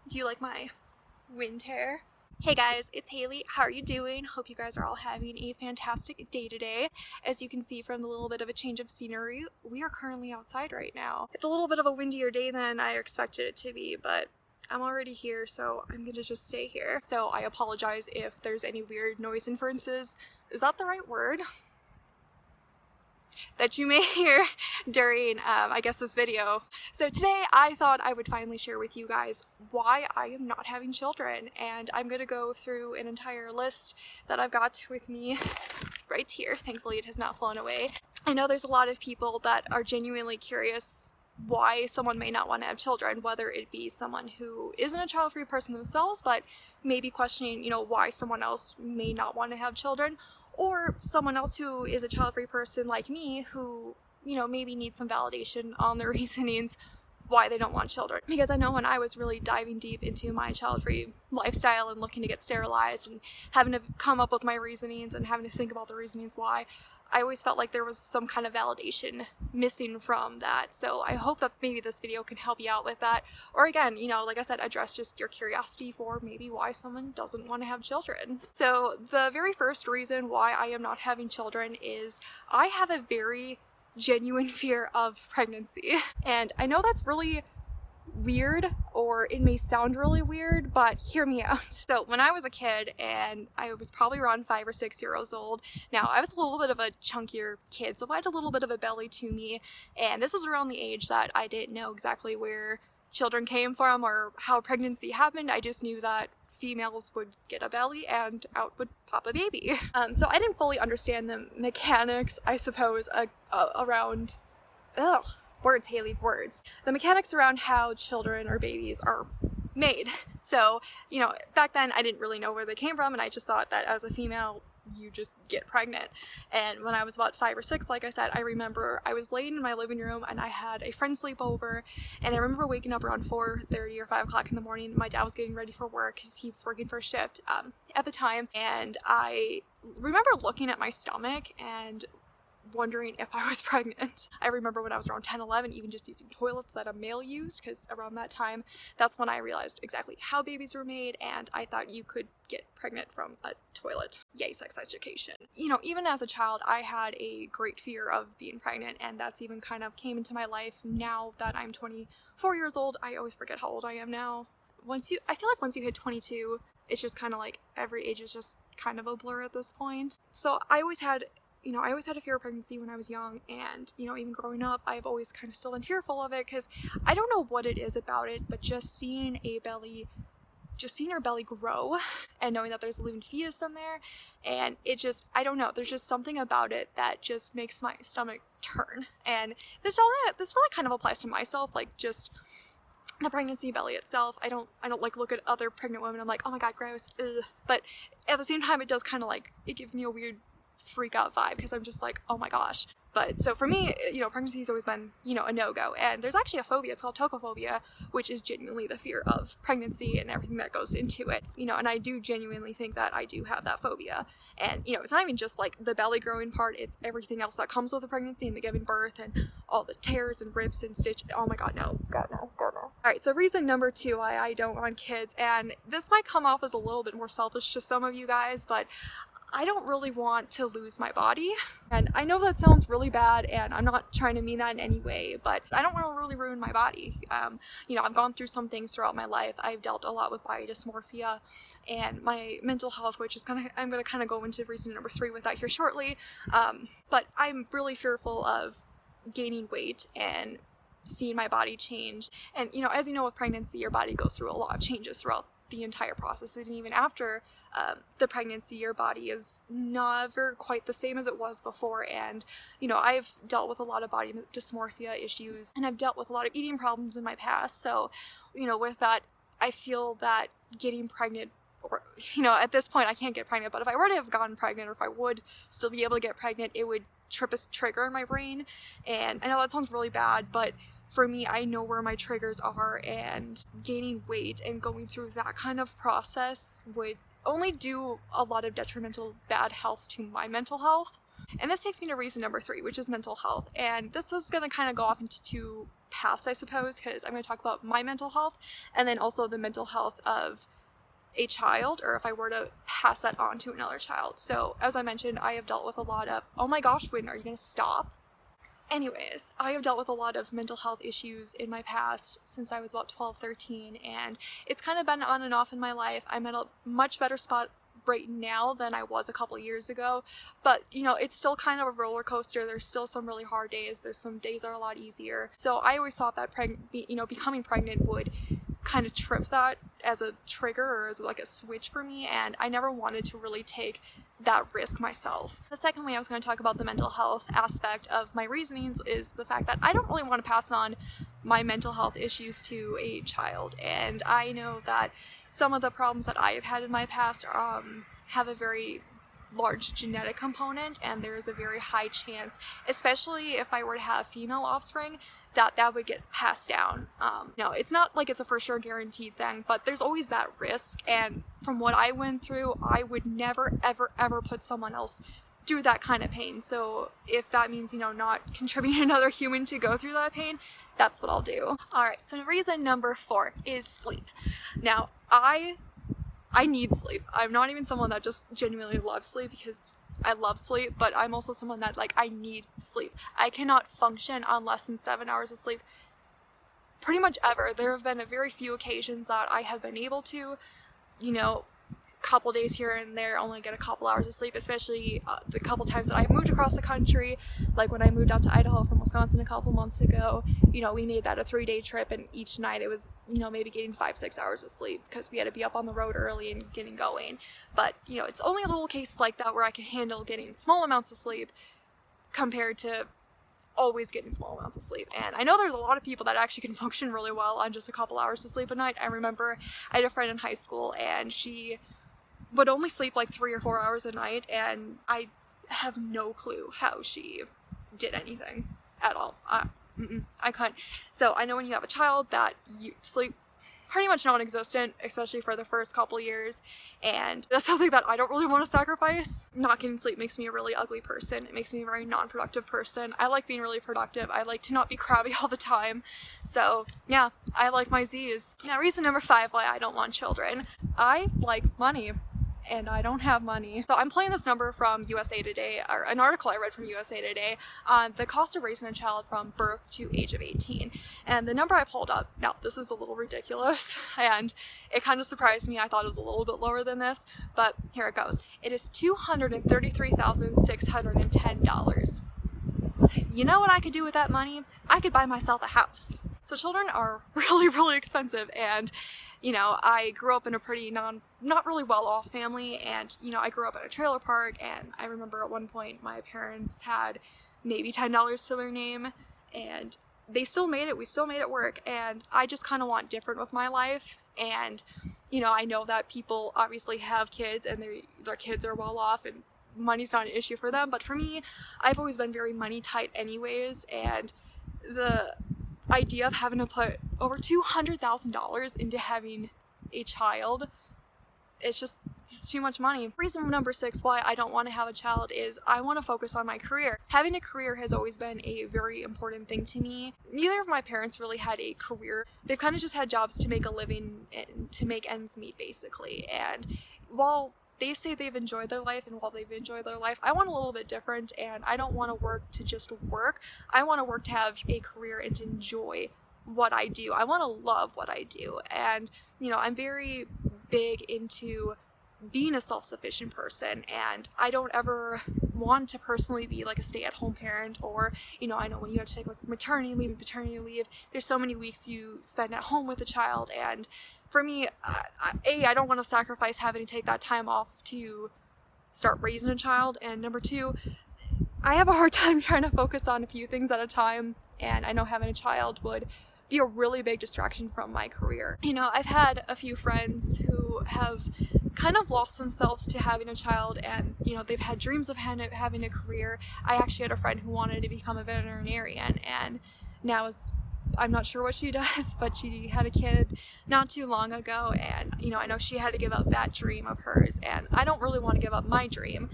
Do you like my wind hair? Hey guys, it's Haley. How are you doing? Hope you guys are all having a fantastic day today. As you can see from the little bit of a change of scenery, we are currently outside right now. It's a little bit of a windier day than I expected it to be, but I'm already here, so I'm gonna just stay here. So I apologize if there's any weird noise inferences. Is that the right word? That you may hear during, I guess, this video. So today I thought I would finally share with you guys why I am not having children, and I'm gonna go through an entire list that I've got with me right here. Thankfully it has not flown away. I know there's a lot of people that are genuinely curious why someone may not want to have children, whether it be someone who isn't a child-free person themselves, but maybe questioning, why someone else may not want to have children, or someone else who is a child-free person like me who, maybe needs some validation on their reasonings why they don't want children. Because I know when I was really diving deep into my child-free lifestyle and looking to get sterilized and having to come up with my reasonings and having to think about the reasonings why, I always felt like there was some kind of validation missing from that. So I hope that maybe this video can help you out with that. Or again, like I said, address just your curiosity for maybe why someone doesn't want to have children. So the very first reason why I am not having children is I have a very genuine fear of pregnancy. And I know that's really weird, or it may sound really weird, but hear me out. So when I was a kid, and I was probably around 5 or 6 years old, now I was a little bit of a chunkier kid, so I had a little bit of a belly to me, and this was around the age that I didn't know exactly where children came from or how pregnancy happened. I just knew that females would get a belly and out would pop a baby. So I didn't fully understand the mechanics, I suppose, around words, Haley, words. The mechanics around how children or babies are made. So, back then I didn't really know where they came from, and I just thought that as a female, you just get pregnant. And when I was about 5 or 6, like I said, I remember I was laying in my living room and I had a friend sleep over, and I remember waking up around 4:30 or 5 o'clock in the morning. My dad was getting ready for work because he was working for a shift at the time, and I remember looking at my stomach and wondering if I was pregnant. I remember when I was around 10, 11, even just using toilets that a male used, because around that time, that's when I realized exactly how babies were made, and I thought you could get pregnant from a toilet. Yay, sex education. Even as a child, I had a great fear of being pregnant, and that's even kind of came into my life now that I'm 24 years old. I always forget how old I am now. I feel like once you hit 22, it's just kind of like every age is just kind of a blur at this point. So I always had a fear of pregnancy when I was young, and, even growing up, I've always kind of still been fearful of it, because I don't know what it is about it, but just seeing your belly grow, and knowing that there's a living fetus in there, and I don't know, there's just something about it that just makes my stomach turn. And this really kind of applies to myself, like just the pregnancy belly itself. I don't like look at other pregnant women, I'm like, oh my god, gross, ugh. But at the same time, it does kind of like, it gives me a weird freak out vibe, because I'm just like, oh my gosh. But so for me, pregnancy has always been, a no-go. And there's actually a phobia, it's called tocophobia, which is genuinely the fear of pregnancy and everything that goes into it. And I do genuinely think that I do have that phobia. And, it's not even just like the belly growing part, it's everything else that comes with the pregnancy and the giving birth and all the tears and rips and stitch. Oh my god, no. God, no. God, no. Alright, so reason number 2 why I don't want kids, and this might come off as a little bit more selfish to some of you guys, but I don't really want to lose my body. And I know that sounds really bad, and I'm not trying to mean that in any way, but I don't want to really ruin my body. I've gone through some things throughout my life. I've dealt a lot with body dysmorphia and my mental health, which is I'm gonna kind of go into reason number 3 with that here shortly. But I'm really fearful of gaining weight and seeing my body change. And, as you know, with pregnancy, your body goes through a lot of changes throughout the entire process, and even after the pregnancy, your body is never quite the same as it was before. And I've dealt with a lot of body dysmorphia issues, and I've dealt with a lot of eating problems in my past. So with that, I feel that getting pregnant, or at this point I can't get pregnant, but if I were to have gotten pregnant, or if I would still be able to get pregnant, it would trip a trigger in my brain. And I know that sounds really bad, but for me, I know where my triggers are, and gaining weight and going through that kind of process would only do a lot of detrimental bad health to my mental health. And this takes me to reason number 3, which is mental health. And this is going to kind of go off into 2 paths, I suppose, because I'm going to talk about my mental health and then also the mental health of a child, or if I were to pass that on to another child. So as I mentioned, I have dealt with a lot of, oh my gosh, Wynn, are you going to stop? Anyways, I have dealt with a lot of mental health issues in my past since I was about 12, 13, and it's kind of been on and off in my life. I'm at a much better spot right now than I was a couple years ago, but you know, it's still kind of a roller coaster. There's still some really hard days. There's some days that are a lot easier. So I always thought that becoming pregnant would kind of trip that as a trigger or as like a switch for me, and I never wanted to really take that risk myself. The second way I was going to talk about the mental health aspect of my reasonings is the fact that I don't really want to pass on my mental health issues to a child, and I know that some of the problems that I have had in my past have a very large genetic component, and there is a very high chance, especially if I were to have female offspring, that would get passed down. No, it's not like it's a for sure guaranteed thing, but there's always that risk, and from what I went through, I would never ever ever put someone else through that kind of pain. So if that means, you know, not contributing another human to go through that pain, that's what I'll do. Alright, so reason number 4 is sleep. Now, I need sleep. I'm not even someone that just genuinely loves sleep, because I love sleep, but I'm also someone that, like, I need sleep. I cannot function on less than 7 hours of sleep pretty much ever. There have been a very few occasions that I have been able to, you know, couple days here and there only get a couple hours of sleep, especially the couple times that I've moved across the country, like when I moved out to Idaho from Wisconsin a couple months ago. You know, we made that a 3-day trip, and each night it was, you know, maybe getting 5-6 hours of sleep because we had to be up on the road early and getting going. But, you know, it's only a little cases like that where I can handle getting small amounts of sleep compared to always getting small amounts of sleep. And I know there's a lot of people that actually can function really well on just a couple hours of sleep a night. I remember I had a friend in high school, and she would only sleep like 3 or 4 hours a night, and I have no clue how she did anything at all. I couldn't. So I know when you have a child that you sleep pretty much non-existent, especially for the first couple years, and that's something that I don't really want to sacrifice. Not getting sleep makes me a really ugly person. It makes me a very non-productive person. I like being really productive. I like to not be crabby all the time. So yeah, I like my Z's. Now, reason number 5 why I don't want children. I like money, and I don't have money. So I'm pulling this number from USA Today, or an article I read from USA Today on the cost of raising a child from birth to age of 18. And the number I pulled up, now this is a little ridiculous, and it kind of surprised me. I thought it was a little bit lower than this, but here it goes. It is $233,610. You know what I could do with that money? I could buy myself a house. So children are really, really expensive, and you know, I grew up in a pretty not really well-off family, and, you know, I grew up at a trailer park, and I remember at one point my parents had maybe $10 to their name, and they still made it. We still made it work, and I just kind of want different with my life. And, you know, I know that people obviously have kids, and their kids are well-off, and money's not an issue for them, but for me, I've always been very money tight anyways, and the idea of having to put over $200,000 into having a child, it's too much money. Reason number 6 why I don't want to have a child is I want to focus on my career. Having a career has always been a very important thing to me. Neither of my parents really had a career. They've kind of just had jobs to make a living and to make ends meet, basically. And while they say they've enjoyed their life, and while they've enjoyed their life, I want a little bit different, and I don't want to work to just work. I want to work to have a career and to enjoy what I do. I want to love what I do, and, you know, I'm very big into being a self-sufficient person, and I don't ever want to personally be like a stay-at-home parent, or, you know, I know when you have to take like maternity leave and paternity leave, there's so many weeks you spend at home with a child, and for me, I don't want to sacrifice having to take that time off to start raising a child, and number 2, I have a hard time trying to focus on a few things at a time, and I know having a child would be a really big distraction from my career. You know, I've had a few friends who have kind of lost themselves to having a child, and, you know, they've had dreams of having a career. I actually had a friend who wanted to become a veterinarian, and now I'm not sure what she does, but she had a kid not too long ago, and, you know, I know she had to give up that dream of hers, and I don't really want to give up my dream.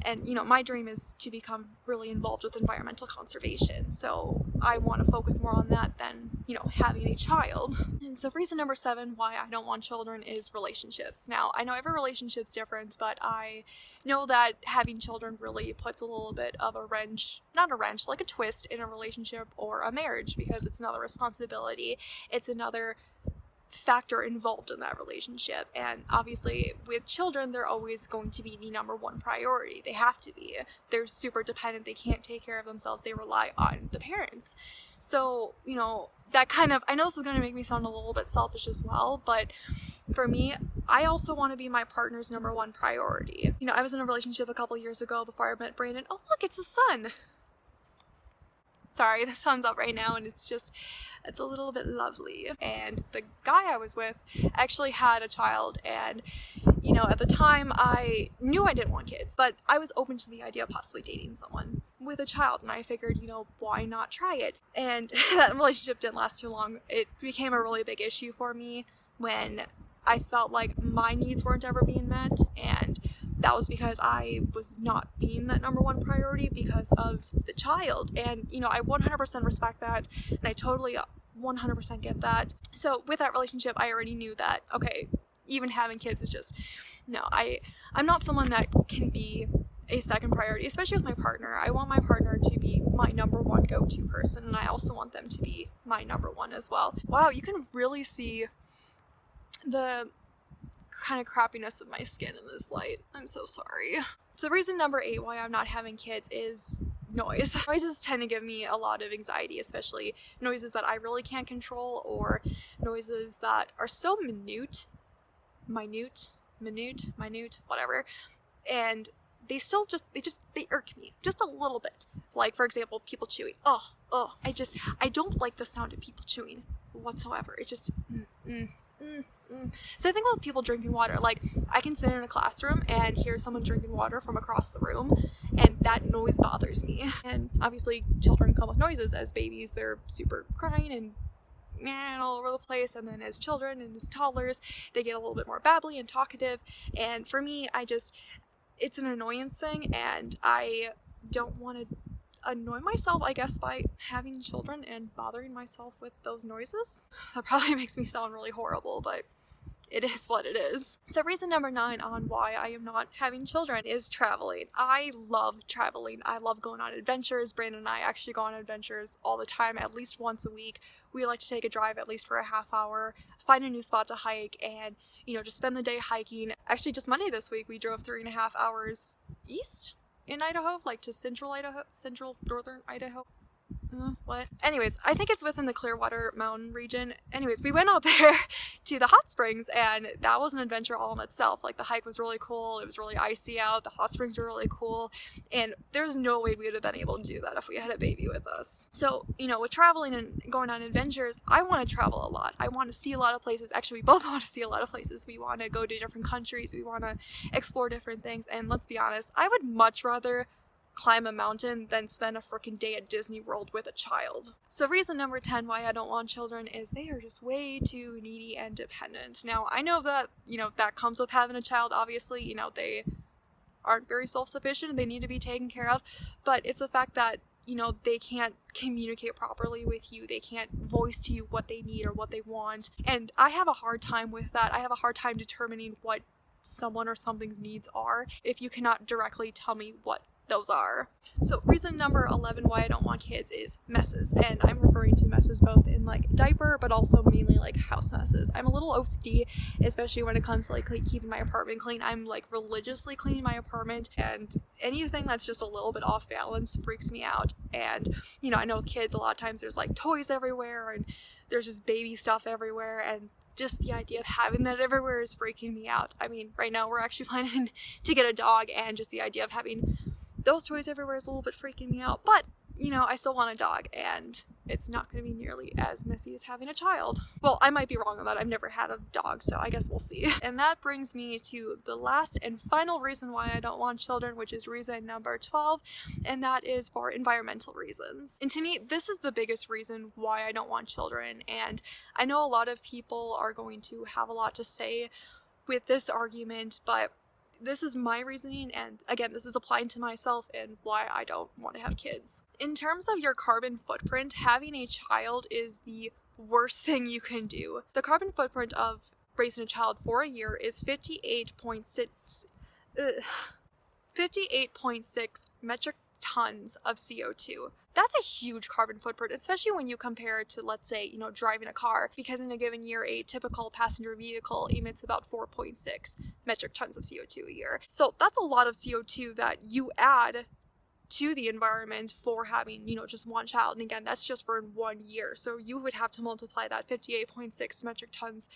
And, you know, my dream is to become really involved with environmental conservation. So I want to focus more on that than, you know, having a child. And so reason number 7 why I don't want children is relationships. Now, I know every relationship's different, but I know that having children really puts a little bit of a wrench, not a wrench, like a twist in a relationship or a marriage, because it's another responsibility. It's another factor involved in that relationship, and obviously with children they're always going to be the number one priority. They have to be. They're super dependent. They can't take care of themselves. They rely on the parents. So, you know, that kind of, I know this is going to make me sound a little bit selfish as well, but for me, I also want to be my partner's number one priority. You know, I was in a relationship a couple years ago before I met Brandon. Oh look, it's the sun. Sorry, the sun's up right now and it's a little bit lovely. And the guy I was with actually had a child, and, you know, at the time I knew I didn't want kids, but I was open to the idea of possibly dating someone with a child, and I figured, you know, why not try it? And that relationship didn't last too long. It became a really big issue for me when I felt like my needs weren't ever being met, and that was because I was not being that number one priority because of the child. And, you know, I 100% respect that, and I totally 100% get that. So with that relationship, I already knew that, okay, even having kids is just, no, I'm not someone that can be a second priority, especially with my partner. I want my partner to be my number one go-to person, and I also want them to be my number one as well. Wow, you can really see the kind of crappiness of my skin in this light. I'm so sorry. So reason number 8 why I'm not having kids is noise. Noises tend to give me a lot of anxiety, especially noises that I really can't control, or noises that are so minute, whatever, and they irk me just a little bit. Like, for example, people chewing. I don't like the sound of people chewing whatsoever. It just So I think about people drinking water. Like, I can sit in a classroom and hear someone drinking water from across the room, and that noise bothers me. And obviously children come with noises. As babies, they're super crying and all over the place, and then as children and as toddlers, they get a little bit more babbly and talkative. And for me, it's an annoyance thing, and I don't want to annoy myself, I guess, by having children and bothering myself with those noises. That probably makes me sound really horrible, but it is what it is. So reason number 9 on why I am not having children is traveling. I love traveling. I love going on adventures. Brandon and I actually go on adventures all the time, at least once a week. We like to take a drive at least for a half hour, find a new spot to hike, and, you know, just spend the day hiking. Actually, just Monday this week, we drove 3.5 hours east in Idaho, like to central northern Idaho. What? Anyways, I think it's within the Clearwater Mountain region. Anyways, we went out there to the hot springs, and that was an adventure all in itself. Like, the hike was really cool. It was really icy out. The hot springs were really cool, and there's no way we would have been able to do that if we had a baby with us. So, you know, with traveling and going on adventures, I want to travel a lot. I want to see a lot of places. Actually, we both want to see a lot of places. We want to go to different countries. We want to explore different things. And let's be honest, I would much rather climb a mountain than spend a freaking day at Disney World with a child. So reason number 10 why I don't want children is they are just way too needy and dependent. Now, I know that, you know, that comes with having a child. Obviously, you know, they aren't very self-sufficient. They need to be taken care of. But it's the fact that, you know, they can't communicate properly with you. They can't voice to you what they need or what they want. And I have a hard time with that. I have a hard time determining what someone or something's needs are if you cannot directly tell me what those are. So reason number 11 why I don't want kids is messes, and I'm referring to messes both in like diaper but also mainly like house messes. I'm a little OCD, especially when it comes to like keeping my apartment clean. I'm like religiously cleaning my apartment, and anything that's just a little bit off balance freaks me out. And, you know, I know with kids a lot of times there's like toys everywhere and there's just baby stuff everywhere, and just the idea of having that everywhere is freaking me out. I mean, right now we're actually planning to get a dog, and just the idea of having those toys everywhere is a little bit freaking me out. But, you know, I still want a dog, and it's not going to be nearly as messy as having a child. Well, I might be wrong on that. I've never had a dog, so I guess we'll see. And that brings me to the last and final reason why I don't want children, which is reason number 12, and that is for environmental reasons. And to me, this is the biggest reason why I don't want children, and I know a lot of people are going to have a lot to say with this argument, but this is my reasoning, and again, this is applying to myself and why I don't want to have kids. In terms of your carbon footprint, having a child is the worst thing you can do. The carbon footprint of raising a child for a year is 58.6 metric tons of CO2. That's a huge carbon footprint, especially when you compare it to, let's say, you know, driving a car, because in a given year, a typical passenger vehicle emits about 4.6 metric tons of CO2 a year. So that's a lot of CO2 that you add to the environment for having, you know, just one child. And again, that's just for 1 year. So you would have to multiply that 58.6 metric tons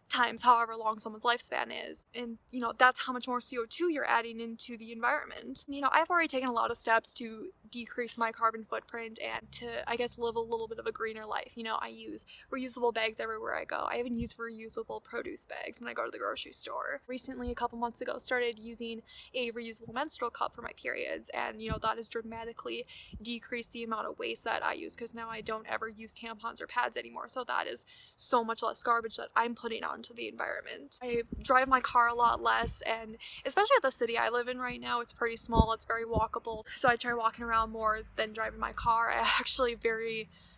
times however long someone's lifespan is, and you know, that's how much more CO2 you're adding into the environment. You know, I've already taken a lot of steps to decrease my carbon footprint and to, I guess, live a little bit of a greener life. You know, I use reusable bags everywhere I go. I even use reusable produce bags when I go to the grocery store. Recently, a couple months ago, started using a reusable menstrual cup for my periods, and you know, that has dramatically decreased the amount of waste that I use, because now I don't ever use tampons or pads anymore. So that is so much less garbage that I'm putting out into the environment. I drive my car a lot less, and especially at the city I live in right now, it's pretty small, it's very walkable, so I try walking around more than driving my car.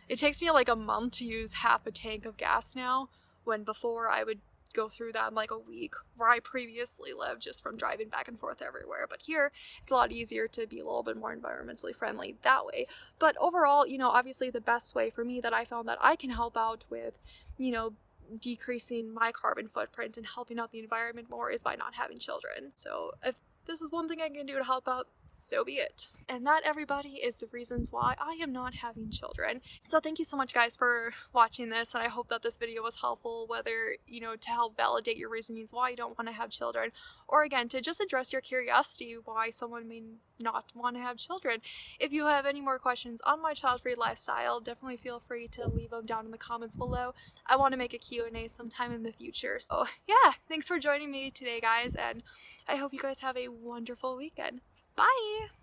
It takes me like a month to use half a tank of gas now, when before I would go through that in like a week, where I previously lived, just from driving back and forth everywhere. But here it's a lot easier to be a little bit more environmentally friendly that way. But overall, you know, obviously the best way for me that I found that I can help out with, you know, decreasing my carbon footprint and helping out the environment more is by not having children. So if this is one thing I can do to help out, so be it. And that, everybody, is the reasons why I am not having children. So thank you so much, guys, for watching this, and I hope that this video was helpful, whether, you know, to help validate your reasonings why you don't want to have children, or again, to just address your curiosity why someone may not want to have children. If you have any more questions on my child-free lifestyle, definitely feel free to leave them down in the comments below. I want to make a Q&A sometime in the future. So yeah, thanks for joining me today, guys, and I hope you guys have a wonderful weekend. Bye!